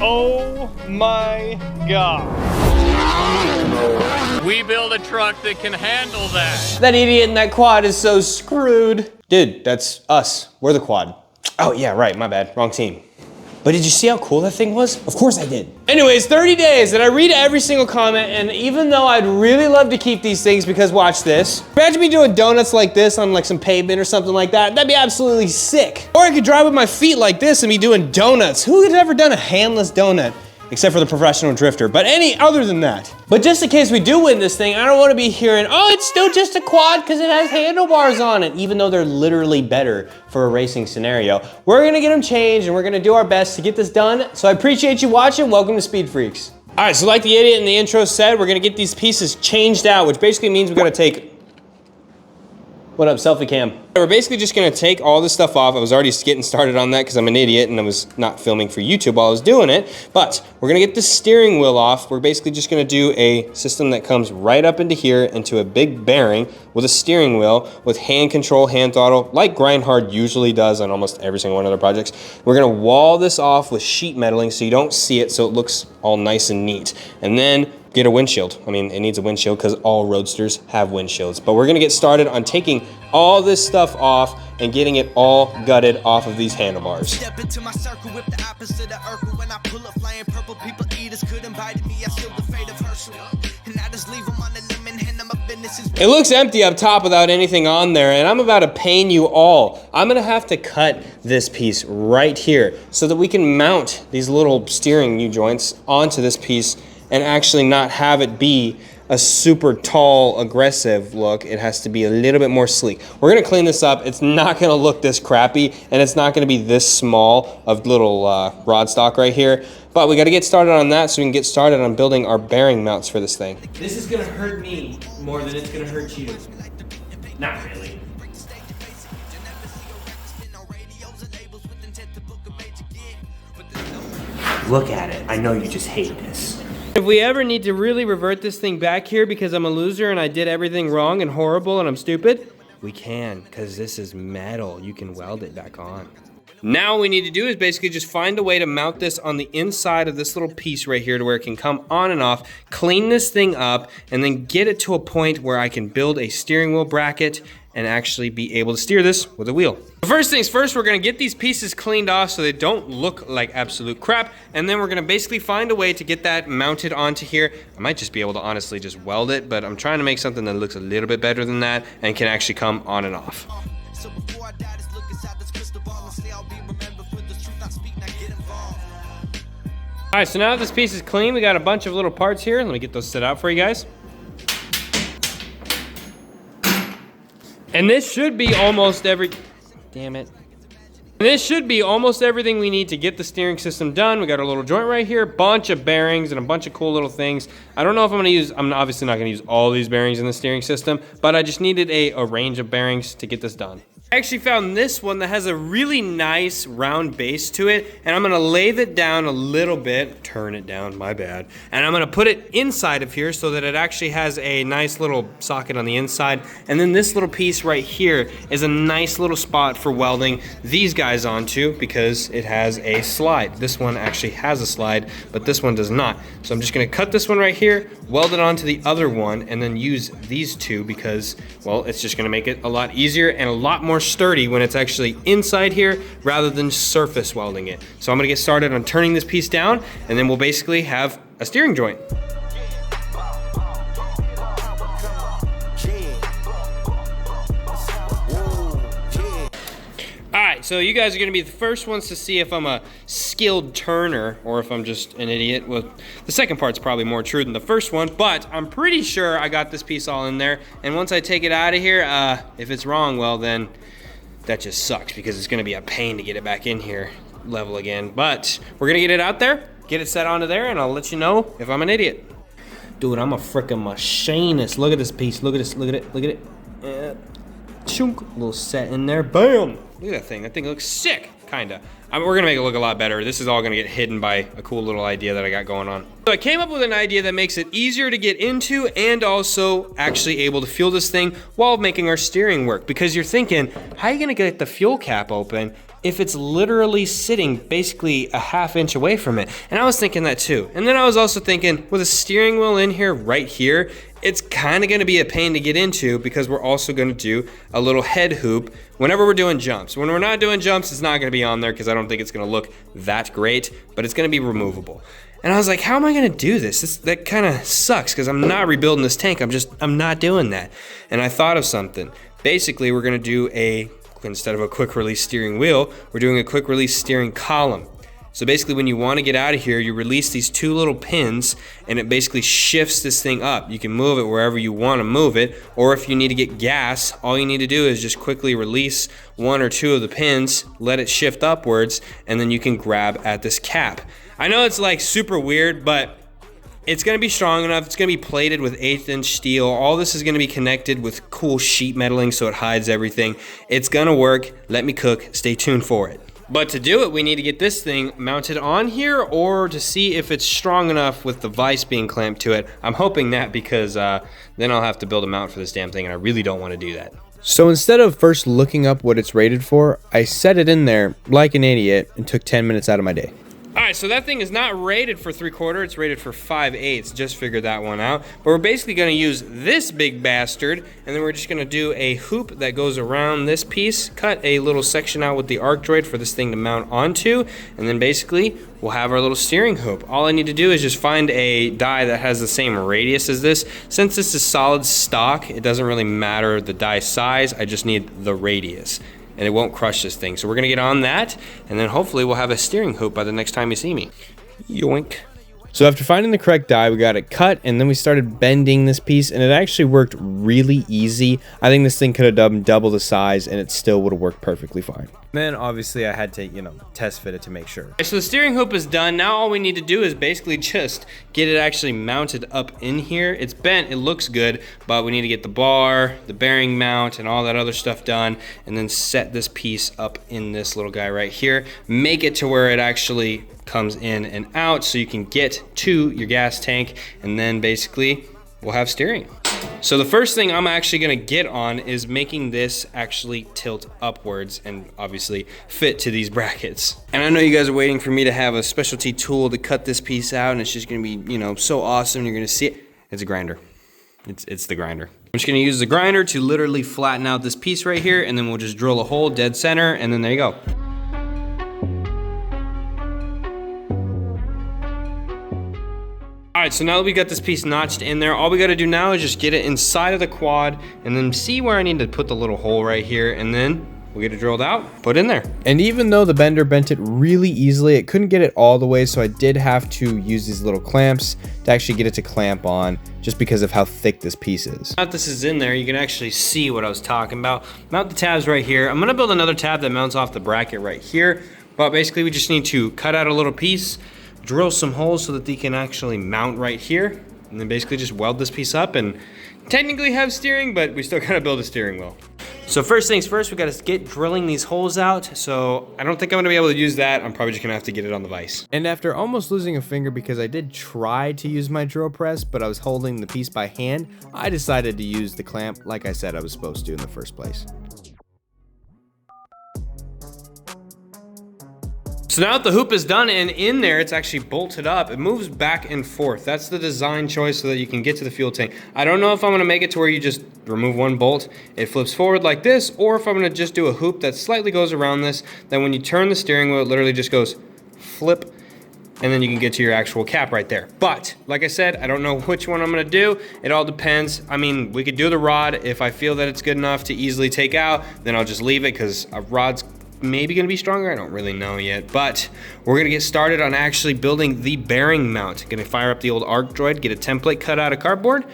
Oh my God. We build a truck that can handle that. That idiot in that quad is so screwed. Dude, that's us. We're the quad. Oh yeah, right, my bad, wrong team. But did you see how cool that thing was? Of course I did. Anyways, 30 days, and I read every single comment, and even though I'd really love to keep these things, because watch this. Imagine me doing donuts like this on like some pavement or something like that. That'd be absolutely sick. Or I could drive with my feet like this and be doing donuts. Who had ever done a handless donut? Except for the professional drifter, but any other than that. But just in case we do win this thing, I don't wanna be hearing, oh, it's still just a quad because it has handlebars on it, even though they're literally better for a racing scenario. We're gonna get them changed and we're gonna do our best to get this done. So I appreciate you watching. Welcome to Speed Freaks. All right, so like the idiot in the intro said, we're gonna get these pieces changed out, which basically means we're gonna take, what up, selfie cam? We're basically just gonna take all this stuff off. I was already getting started on that because I'm an idiot and I was not filming for YouTube while I was doing it. But we're gonna get the steering wheel off. We're basically just gonna do a system that comes right up into here into a big bearing with a steering wheel with hand control, hand throttle, like Grindhard usually does on almost every single one of their projects. We're gonna wall this off with sheet metaling so you don't see it, so it looks all nice and neat. And then get a windshield. I mean, it needs a windshield because all Roadsters have windshields. But we're gonna get started on taking all this stuff off and getting it all gutted off of these handlebars. Step into my circle with the opposite of Urkel. When I pull up flying purple, people eaters could invite me. I feel the fate of Herschel. And I just leave them on the limb and hand them a business. It looks empty up top without anything on there, and I'm about to pain you all. I'm gonna have to cut this piece right here so that we can mount these little steering U-joints onto this piece and actually not have it be a super tall, aggressive look. It has to be a little bit more sleek. We're gonna clean this up. It's not gonna look this crappy, and it's not gonna be this small of little rod stock right here. But we gotta get started on that so we can get started on building our bearing mounts for this thing. This is gonna hurt me more than it's gonna hurt you. Not really. Look at it. I know you just hate this. If we ever need to really revert this thing back here because I'm a loser and I did everything wrong and horrible and I'm stupid, we can, because this is metal. You can weld it back on. Now what we need to do is basically just find a way to mount this on the inside of this little piece right here to where it can come on and off, clean this thing up, and then get it to a point where I can build a steering wheel bracket and actually be able to steer this with a wheel. First things first, we're gonna get these pieces cleaned off so they don't look like absolute crap, and then we're gonna basically find a way to get that mounted onto here. I might just be able to honestly just weld it, but I'm trying to make something that looks a little bit better than that and can actually come on and off. All right, so now that this piece is clean, we got a bunch of little parts here. Let me get those set out for you guys. And this should be almost damn it. And this should be almost everything we need to get the steering system done. We got our little joint right here, bunch of bearings and a bunch of cool little things. I don't know if I'm obviously not gonna use all these bearings in the steering system, but I just needed a range of bearings to get this done. I actually found this one that has a really nice round base to it, and I'm gonna lathe it down a little bit, turn it down, my bad, and I'm gonna put it inside of here so that it actually has a nice little socket on the inside, and then this little piece right here is a nice little spot for welding these guys onto because it has a slide. This one actually has a slide, but this one does not. So I'm just gonna cut this one right here, weld it onto the other one, and then use these two because, well, it's just gonna make it a lot easier and a lot more sturdy when it's actually inside here rather than surface welding it. So I'm gonna get started on turning this piece down, and then we'll basically have a steering joint. Alright, so you guys are gonna be the first ones to see if I'm a skilled turner or if I'm just an idiot. Well, the second part's probably more true than the first one, but I'm pretty sure I got this piece all in there. And once I take it out of here, if it's wrong, well then that just sucks because it's gonna be a pain to get it back in here level again. But we're gonna get it out there, get it set onto there, and I'll let you know if I'm an idiot. Dude, I'm a freaking machinist. Look at this piece, look at this, look at it, look at it. Chunk, little set in there, bam! Look at that thing looks sick, kinda. We're gonna make it look a lot better. This is all gonna get hidden by a cool little idea that I got going on. So I came up with an idea that makes it easier to get into and also actually able to fuel this thing while making our steering work. Because you're thinking, how are you gonna get the fuel cap open if it's literally sitting basically a ½ inch away from it? And I was thinking that too. And then I was also thinking, with a steering wheel in here, right here, it's kind of gonna be a pain to get into because we're also gonna do a little head hoop whenever we're doing jumps. When we're not doing jumps, it's not gonna be on there because I don't think it's gonna look that great, but it's gonna be removable. And I was like, how am I gonna do this? That kind of sucks because I'm not rebuilding this tank. I'm not doing that. And I thought of something. Basically, we're gonna do instead of a quick release steering wheel, we're doing a quick release steering column. So basically when you want to get out of here, you release these 2 little pins and it basically shifts this thing up. You can move it wherever you want to move it, or if you need to get gas, all you need to do is just quickly release 1 or 2 of the pins, let it shift upwards, and then you can grab at this cap. I know it's like super weird, but it's gonna be strong enough. It's gonna be plated with 1/8 inch steel. All this is gonna be connected with cool sheet metaling so it hides everything. It's gonna work. Let me cook. Stay tuned for it. But to do it, we need to get this thing mounted on here or to see if it's strong enough with the vise being clamped to it. I'm hoping that because then I'll have to build a mount for this damn thing and I really don't want to do that. So instead of first looking up what it's rated for, I set it in there like an idiot and took 10 minutes out of my day. All right, so that thing is not rated for 3/4, it's rated for 5/8. Just figured that one out. But we're basically gonna use this big bastard, and then we're just gonna do a hoop that goes around this piece, cut a little section out with the arc joint for this thing to mount onto, and then basically we'll have our little steering hoop. All I need to do is just find a die that has the same radius as this. Since this is solid stock, it doesn't really matter the die size, I just need the radius. And it won't crush this thing. So we're gonna get on that, and then hopefully we'll have a steering hoop by the next time you see me. Yoink. So after finding the correct die, we got it cut, and then we started bending this piece, and it actually worked really easy. I think this thing could have done double the size, and it still would have worked perfectly fine. Then obviously I had to, test fit it to make sure. So the steering hoop is done. Now all we need to do is basically just get it actually mounted up in here. It's bent, it looks good, but we need to get the bar, the bearing mount, and all that other stuff done, and then set this piece up in this little guy right here. Make it to where it actually comes in and out so you can get to your gas tank, and then basically we'll have steering. So the first thing I'm actually gonna get on is making this actually tilt upwards and obviously fit to these brackets. And I know you guys are waiting for me to have a specialty tool to cut this piece out, and it's just gonna be, so awesome. You're gonna see it. It's a grinder. It's the grinder. I'm just gonna use the grinder to literally flatten out this piece right here, and then we'll just drill a hole dead center, and then there you go. All right, so now that we got this piece notched in there, all we gotta do now is just get it inside of the quad and then see where I need to put the little hole right here, and then we'll get it drilled out, put in there. And even though the bender bent it really easily, it couldn't get it all the way, so I did have to use these little clamps to actually get it to clamp on, just because of how thick this piece is. Now that this is in there, you can actually see what I was talking about. Mount the tabs right here. I'm gonna build another tab that mounts off the bracket right here, but basically we just need to cut out a little piece, drill some holes so that they can actually mount right here, and then basically just weld this piece up and technically have steering, but we still gotta build a steering wheel. So first things first, we gotta get drilling these holes out. So I don't think I'm gonna be able to use that. I'm probably just gonna have to get it on the vise. And after almost losing a finger because I did try to use my drill press, but I was holding the piece by hand, I decided to use the clamp like I said I was supposed to in the first place. So now that the hoop is done and in there, it's actually bolted up, it moves back and forth. That's the design choice so that you can get to the fuel tank. I don't know if I'm gonna make it to where you just remove one bolt, it flips forward like this, or if I'm gonna just do a hoop that slightly goes around this, then when you turn the steering wheel, it literally just goes flip, and then you can get to your actual cap right there. But, like I said, I don't know which one I'm gonna do. It all depends. I mean, we could do the rod. If I feel that it's good enough to easily take out, then I'll just leave it, because a rod's maybe gonna be stronger, I don't really know yet, but we're gonna get started on actually building the bearing mount. Gonna fire up the old arc droid, get a template cut out of cardboard,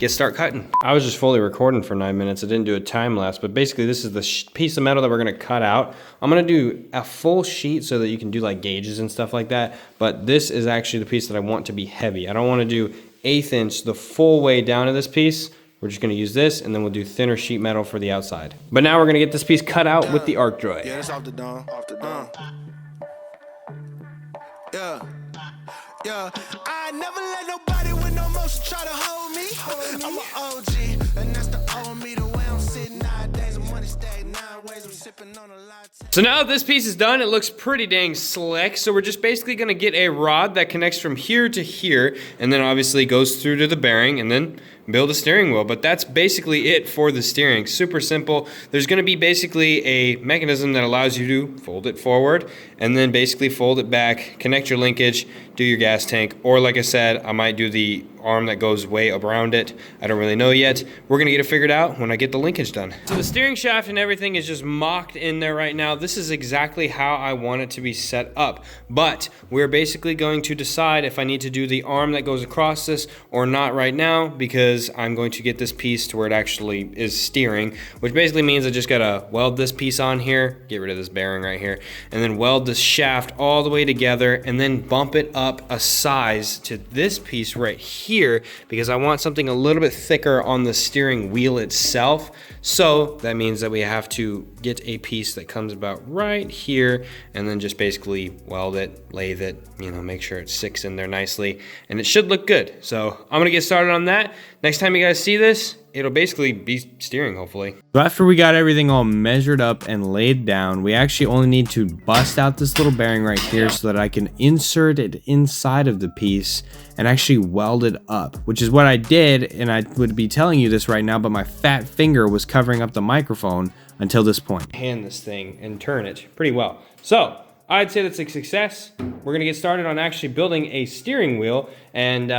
start cutting. I was just fully recording for 9 minutes. I didn't do a time lapse, but basically this is the piece of metal that we're gonna cut out. I'm gonna do a full sheet so that you can do like gauges and stuff like that, but this is actually the piece that I want to be heavy. I don't wanna do 1/8 inch the full way down to this piece. We're just gonna use this, and then we'll do thinner sheet metal for the outside. But now we're gonna get this piece cut out with the arc droid. Yeah, it's off the dome, off the dome. Yeah. I never let nobody with no motion try to hold me. I'm an OG, and that's the old me. The way I'm sitting nowadays, I'm money stacked 9 ways. I'm sipping on a latte. So now that this piece is done, it looks pretty dang slick. So we're just basically gonna get a rod that connects from here to here, and then obviously goes through to the bearing, and then build a steering wheel. But that's basically it for the steering. Super simple. There's gonna be basically a mechanism that allows you to fold it forward, and then basically fold it back, connect your linkage, do your gas tank, or like I said, I might do the arm that goes way around it. I don't really know yet. We're gonna get it figured out when I get the linkage done. So the steering shaft and everything is just mocked in there right now. This is exactly how I want it to be set up. But we're basically going to decide if I need to do the arm that goes across this or not right now, because I'm going to get this piece to where it actually is steering, which basically means I just gotta weld this piece on here, get rid of this bearing right here, and then weld this shaft all the way together, and then bump it up a size to this piece right here, because I want something a little bit thicker on the steering wheel itself. So that means that we have to get a piece that comes about right here, and then just basically weld it, lathe it, you know, make sure it sticks in there nicely, and it should look good. So I'm gonna get started on that. Next time you guys see this, it'll basically be steering, hopefully. So after we got everything all measured up and laid down, we actually only need to bust out this little bearing right here so that I can insert it inside of the piece and actually weld it up, which is what I did. And I would be telling you this right now, but my fat finger was covering up the microphone until this point. Hand this thing and turn it pretty well. So I'd say that's a success. We're gonna get started on actually building a steering wheel, and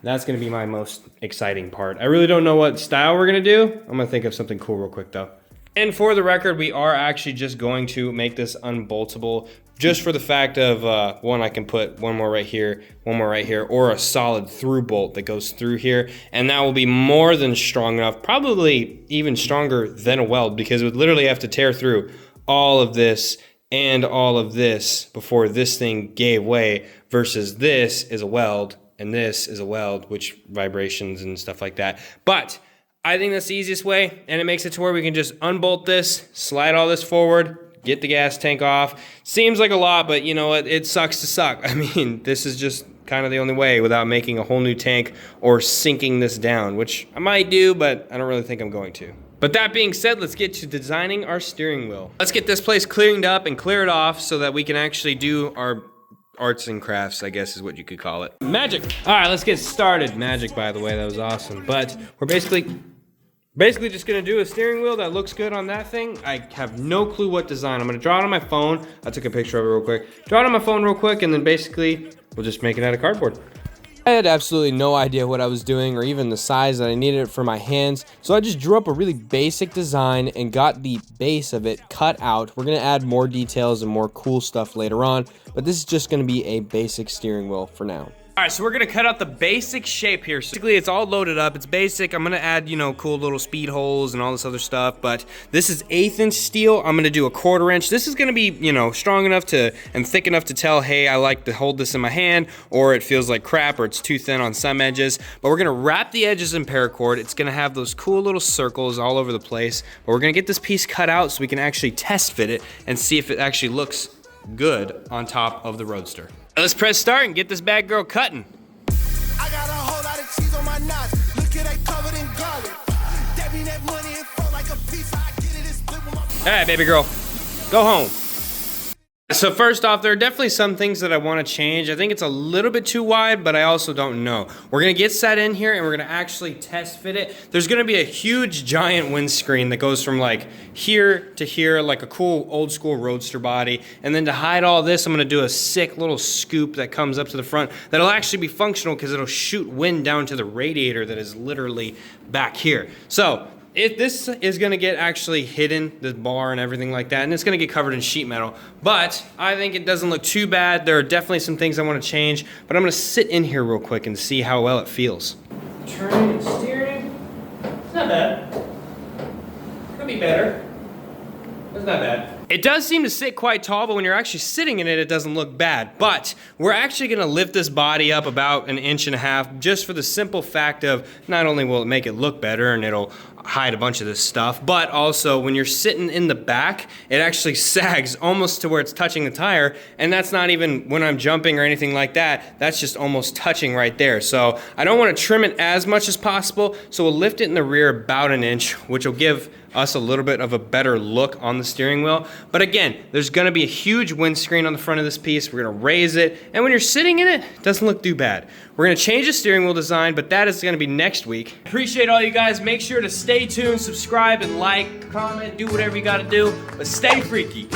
that's gonna be my most exciting part. I really don't know what style we're gonna do. I'm gonna think of something cool real quick though. And for the record, we are actually just going to make this unboltable, just for the fact of, one, I can put one more right here, or a solid through bolt that goes through here, and that will be more than strong enough, probably even stronger than a weld, because it would literally have to tear through all of this and all of this before this thing gave way, versus this is a weld, and this is a weld, which vibrations and stuff like that. But I think that's the easiest way, and it makes it to where we can just unbolt this, slide all this forward, get the gas tank off. Seems like a lot, but you know what? It sucks to suck. I mean, this is just kind of the only way without making a whole new tank or sinking this down, which I might do, but I don't really think I'm going to. But that being said, let's get to designing our steering wheel. Let's get this place cleaned up and clear it off so that we can actually do our arts and crafts, I guess is what you could call it. Magic. All right, let's get started. Magic, by the way, that was awesome. But we're basically just gonna do a steering wheel that looks good on that thing. I have no clue what design. I'm gonna draw it on my phone. I took a picture of it real quick. Draw it on my phone real quick, and then basically we'll just make it out of cardboard. I had absolutely no idea what I was doing or even the size that I needed it for my hands, so I just drew up a really basic design and got the base of it cut out. We're gonna add more details and more cool stuff later on, but this is just gonna be a basic steering wheel for now. All right, so we're gonna cut out the basic shape here. So basically, it's all loaded up, it's basic. I'm gonna add, you know, cool little speed holes and all this other stuff, but this is 1/8 inch steel. I'm gonna do a 1/4 inch. This is gonna be, you know, strong enough to, and thick enough to tell, hey, I like to hold this in my hand, or it feels like crap, or it's too thin on some edges. But we're gonna wrap the edges in paracord. It's gonna have those cool little circles all over the place, but we're gonna get this piece cut out so we can actually test fit it and see if it actually looks good on top of the Roadster. Let's press start and get this bad girl cutting. I got a whole lot of cheese on my nuts. Look at that covered in garlic. That mean that money it felt like a piece. I get it, it's split with my. All right, baby girl, go home. So first off, there are definitely some things that I want to change. I think it's a little bit too wide, but I also don't know. We're gonna get set in here and we're gonna actually test fit it. There's gonna be a huge giant windscreen that goes from like here to here, like a cool old school Roadster body. And then to hide all this, I'm gonna do a sick little scoop that comes up to the front that'll actually be functional because it'll shoot wind down to the radiator that is literally back here. So if this is gonna get actually hidden, the bar and everything like that, and it's gonna get covered in sheet metal, but I think it doesn't look too bad. There are definitely some things I wanna change, but I'm gonna sit in here real quick and see how well it feels. Turning and steering, it's not bad. Could be better, it's not bad. It does seem to sit quite tall, but when you're actually sitting in it, it doesn't look bad. But we're actually gonna lift this body up about 1.5 inches just for the simple fact of not only will it make it look better and it'll hide a bunch of this stuff, but also when you're sitting in the back, it actually sags almost to where it's touching the tire, and that's not even when I'm jumping or anything like that. That's just almost touching right there. So I don't want to trim it as much as possible, so we'll lift it in the rear about an inch, which will give us a little bit of a better look on the steering wheel. But again, there's gonna be a huge windscreen on the front of this piece. We're gonna raise it, and when you're sitting in it, it doesn't look too bad. We're gonna change the steering wheel design, but that is gonna be next week. Appreciate all you guys. Make sure to stay tuned, subscribe, and like, comment, do whatever you gotta do, but stay freaky.